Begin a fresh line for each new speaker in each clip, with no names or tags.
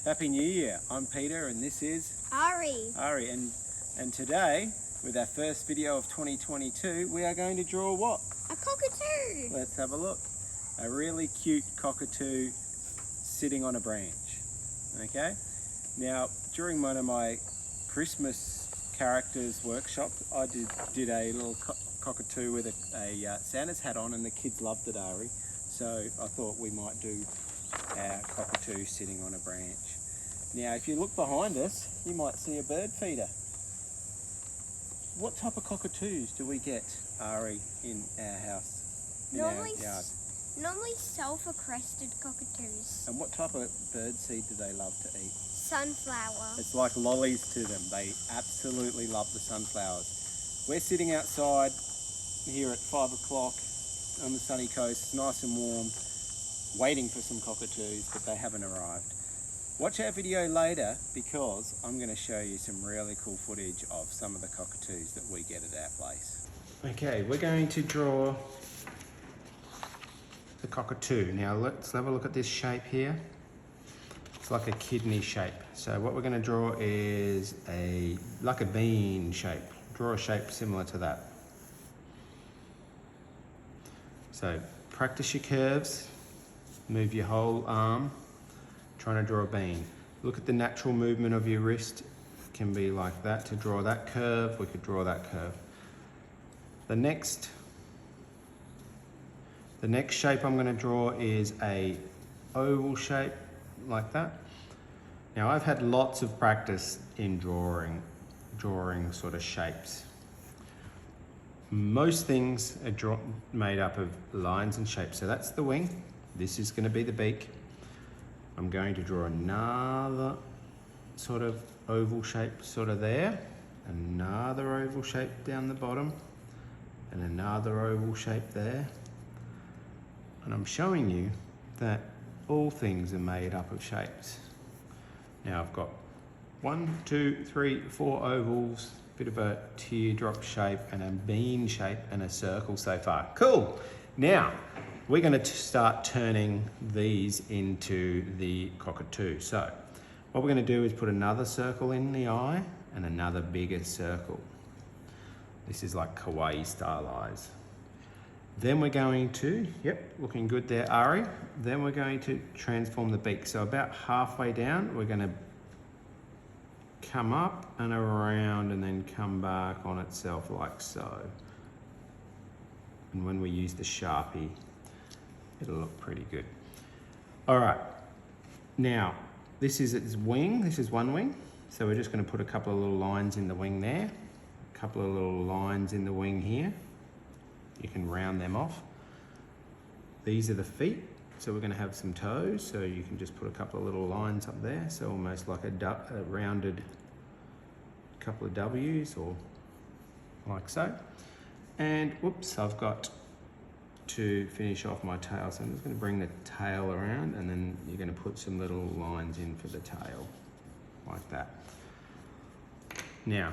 Happy New Year. I'm Peter and this is
Arie.
And today, with our first video of 2022, we are going to draw what?
A cockatoo.
Let's have a look. A really cute cockatoo sitting on a branch. Okay? Now, during one of my Christmas characters workshop, I did a little cockatoo with a Santa's hat on, and the kids loved it, Arie. So I thought we might do our cockatoo sitting on a branch. Now, if you look behind us, you might see a bird feeder. What type of cockatoos do we get, Arie, in our house, in our yard?
Normally sulphur-crested cockatoos.
And what type of bird seed do they love to eat?
Sunflower.
It's like lollies to them. They absolutely love the sunflowers. We're sitting outside here at 5 o'clock on the sunny coast, nice and warm, waiting for some cockatoos, but they haven't arrived. Watch our video later because I'm going to show you some really cool footage of some of the cockatoos that we get at our place. Okay, we're going to draw the cockatoo. Now let's have a look at this shape here. It's like a kidney shape. So what we're going to draw is like a bean shape. Draw a shape similar to that. So practice your curves. Move your whole arm, trying to draw a bean. Look at the natural movement of your wrist. It can be like that. To draw that curve, we could draw that curve. The next shape I'm going to draw is a oval shape like that. Now I've had lots of practice in drawing sort of shapes. Most things are made up of lines and shapes. So that's the wing. This is going to be the beak. I'm going to draw another sort of oval shape sort of there, another oval shape down the bottom, and another oval shape there. And I'm showing you that all things are made up of shapes. Now I've got 1, 2, 3, 4 ovals, bit of a teardrop shape and a bean shape and a circle so far. Cool. Now we're going to start turning these into the cockatoo. So what we're going to do is put another circle in the eye and another bigger circle. This is like kawaii style eyes. Then we're going to, looking good there, Arie. Then we're going to transform the beak. So about halfway down, we're going to come up and around and then come back on itself like so. And when we use the Sharpie, it'll look pretty good. All right, now this is its wing. This is one wing. So we're just going to put a couple of little lines in the wing there, a couple of little lines in the wing here. You can round them off. These are the feet. So we're going to have some toes. So you can just put a couple of little lines up there. So almost like a rounded couple of W's or like so. And whoops, I've got to finish off my tail. So I'm just going to bring the tail around and then you're going to put some little lines in for the tail like that. Now,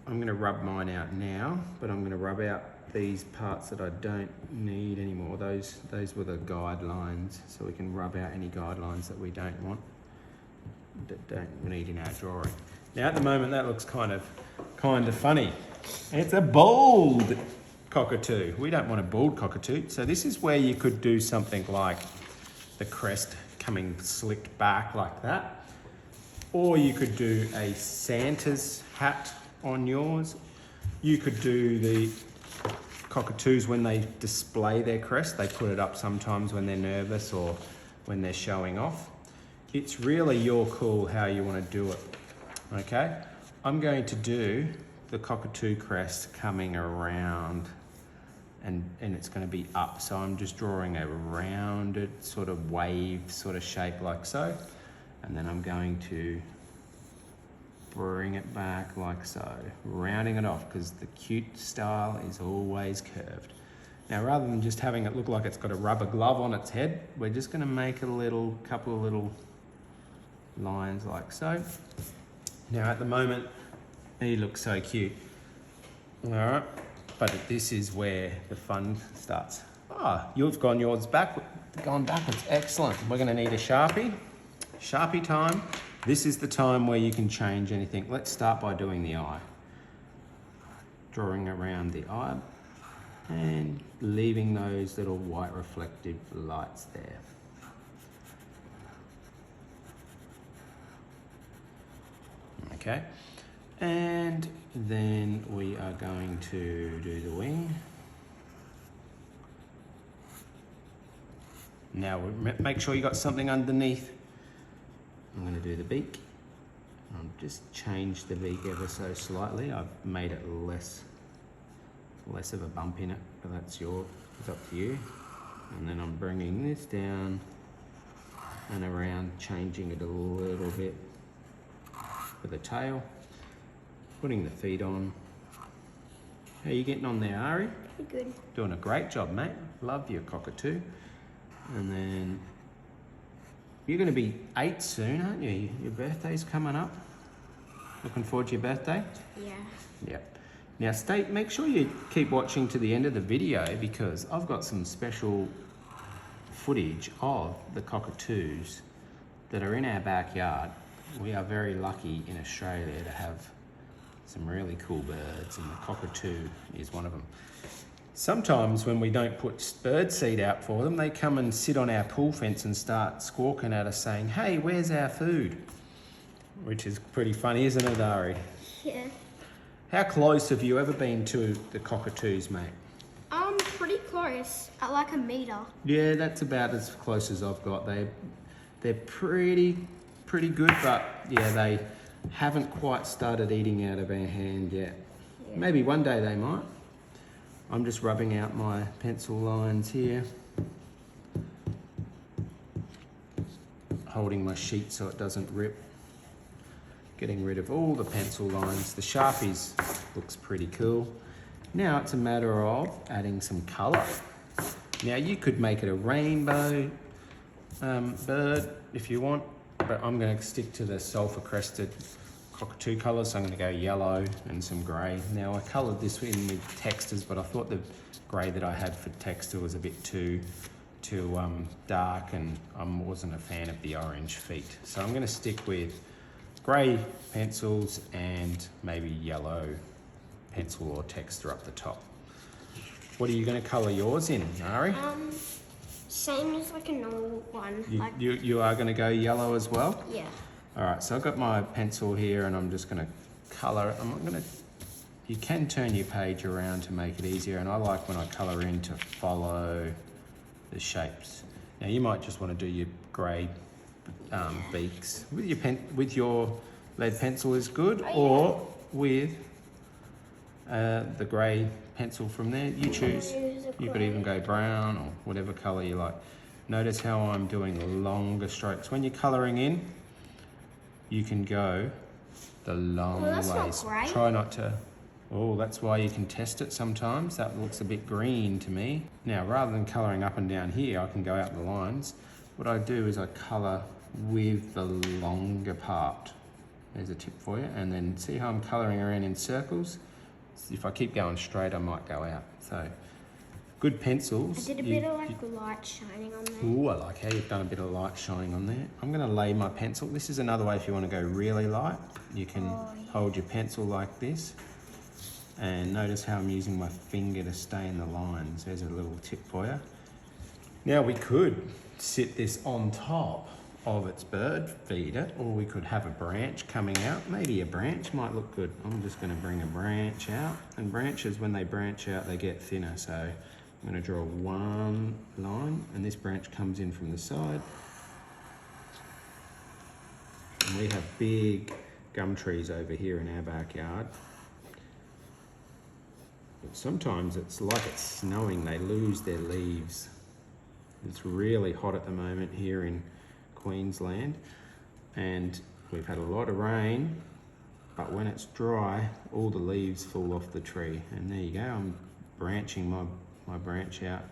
I'm going to rub mine out now, but I'm going to rub out these parts that I don't need anymore. Those were the guidelines, so we can rub out any guidelines that we don't want, that don't need in our drawing. Now at the moment that looks kind of funny. It's a bald cockatoo. We don't want a bald cockatoo. So this is where you could do something like the crest coming slicked back like that. Or you could do a Santa's hat on yours. You could do the cockatoos when they display their crest. They put it up sometimes when they're nervous or when they're showing off. It's really your call how you want to do it. Okay, I'm going to do the Cockatoo Crest coming around and it's going to be up. So I'm just drawing a rounded sort of wave sort of shape like so. And then I'm going to bring it back like so, rounding it off because the cute style is always curved. Now rather than just having it look like it's got a rubber glove on its head, we're just going to make a couple of little lines like so. Now at the moment, he looks so cute. All right, but this is where the fun starts. You've gone backwards, excellent. We're going to need a Sharpie time. This is the time where you can change anything. Let's start by doing the eye. Drawing around the eye and leaving those little white reflective lights there. Okay, and then we are going to do the wing. Now make sure you got something underneath. I'm going to do the beak. I'll just change the beak ever so slightly. I've made it less of a bump in it, but it's up to you. And then I'm bringing this down and around, changing it a little bit for the tail, putting the feet on. How are you getting on there, Arie?
Pretty good.
Doing a great job, mate. Love your cockatoo. And then you're going to be 8 soon, aren't you? Your birthday's coming up. Looking forward to your birthday?
Yeah.
Yep. Now make sure you keep watching to the end of the video, because I've got some special footage of the cockatoos that are in our backyard. We are very lucky in Australia to have some really cool birds, and the cockatoo is one of them. Sometimes when we don't put bird seed out for them, they come and sit on our pool fence and start squawking at us saying, "Hey, where's our food?" Which is pretty funny, isn't it, Arie?
Yeah.
How close have you ever been to the cockatoos, mate?
Pretty close. At like a meter.
Yeah, that's about as close as I've got. They're pretty good, but yeah, they haven't quite started eating out of our hand yet. Yeah. Maybe one day they might. I'm just rubbing out my pencil lines here. Holding my sheet so it doesn't rip. Getting rid of all the pencil lines. The Sharpies looks pretty cool. Now it's a matter of adding some colour. Now you could make it a rainbow bird if you want, but I'm going to stick to the sulphur crested cockatoo colours. So I'm going to go yellow and some grey. Now I coloured this in with textures, but I thought the grey that I had for texture was a bit too dark, and I wasn't a fan of the orange feet. So I'm going to stick with grey pencils and maybe yellow pencil or texture up the top. What are you going to colour yours in, Arie?
Same as like a normal one.
You are going to go yellow as well?
Yeah.
All right, so I've got my pencil here and I'm just going to colour. You can turn your page around to make it easier, and I like when I colour in to follow the shapes. Now you might just want to do your grey beaks with your lead pencil is good, or with the grey pencil from there. You choose. You could even go brown or whatever colour you like. Notice how I'm doing longer strokes. When you're colouring in, you can go the long ways.
Not great.
Try not to. Oh, that's why you can test it sometimes. That looks a bit green to me. Now, rather than colouring up and down here, I can go out the lines. What I do is I colour with the longer part. There's a tip for you. And then see how I'm colouring around in circles? If I keep going straight, I might go out. So, good pencils.
I did a bit of like light shining on there.
Ooh, I like how you've done a bit of light shining on there. I'm going to lay my pencil. This is another way if you want to go really light. You can hold your pencil like this. And notice how I'm using my finger to stay in the lines. There's a little tip for you. Now we could sit this on top of its bird feeder, or we could have a branch coming out. Maybe a branch might look good. I'm just going to bring a branch out. And branches, when they branch out, they get thinner. So I'm going to draw one line, and this branch comes in from the side. And we have big gum trees over here in our backyard. But sometimes it's like it's snowing, they lose their leaves. It's really hot at the moment here in Queensland, and we've had a lot of rain, but when it's dry, all the leaves fall off the tree. And there you go, I'm branching my branch out,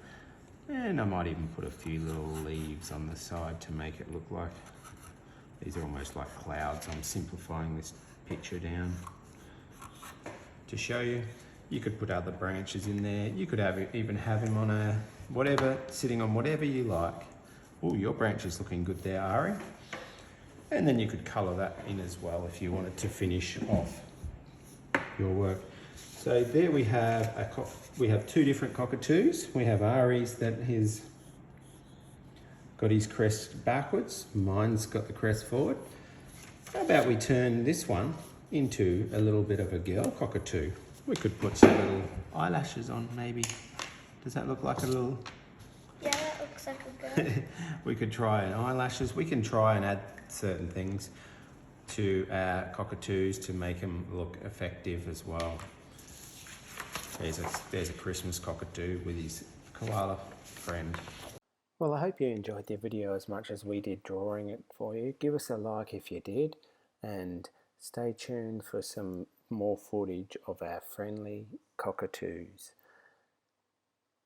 and I might even put a few little leaves on the side to make it look like these are almost like clouds. I'm simplifying this picture down to show you. You could put other branches in there. You could even have him on a whatever, sitting on whatever you like. Oh, your branch is looking good there, Arie. And then you could colour that in as well if you wanted to finish off your work. So there we have we have two different cockatoos. We have Arie's that has got his crest backwards. Mine's got the crest forward. How about we turn this one into a little bit of a girl cockatoo? We could put some little eyelashes on maybe. Does that look like a little...
Yeah, that looks like a girl.
We could try an eyelashes. We can try and add certain things to our cockatoos to make them look effective as well. There's a Christmas cockatoo with his koala friend. Well, I hope you enjoyed the video as much as we did drawing it for you. Give us a like if you did, and stay tuned for some more footage of our friendly cockatoos.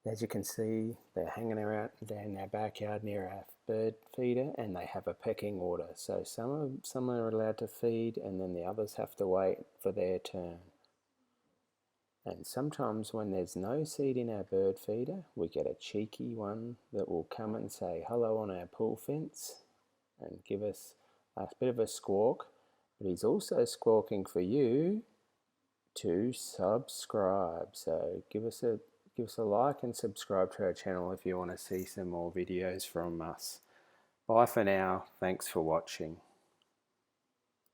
As you can see, they're hanging around in our backyard near our bird feeder, and they have a pecking order. So some are allowed to feed, and then the others have to wait for their turn. And sometimes when there's no seed in our bird feeder, we get a cheeky one that will come and say hello on our pool fence and give us a bit of a squawk. But he's also squawking for you to subscribe. So give us a like and subscribe to our channel if you want to see some more videos from us. Bye for now. Thanks for watching.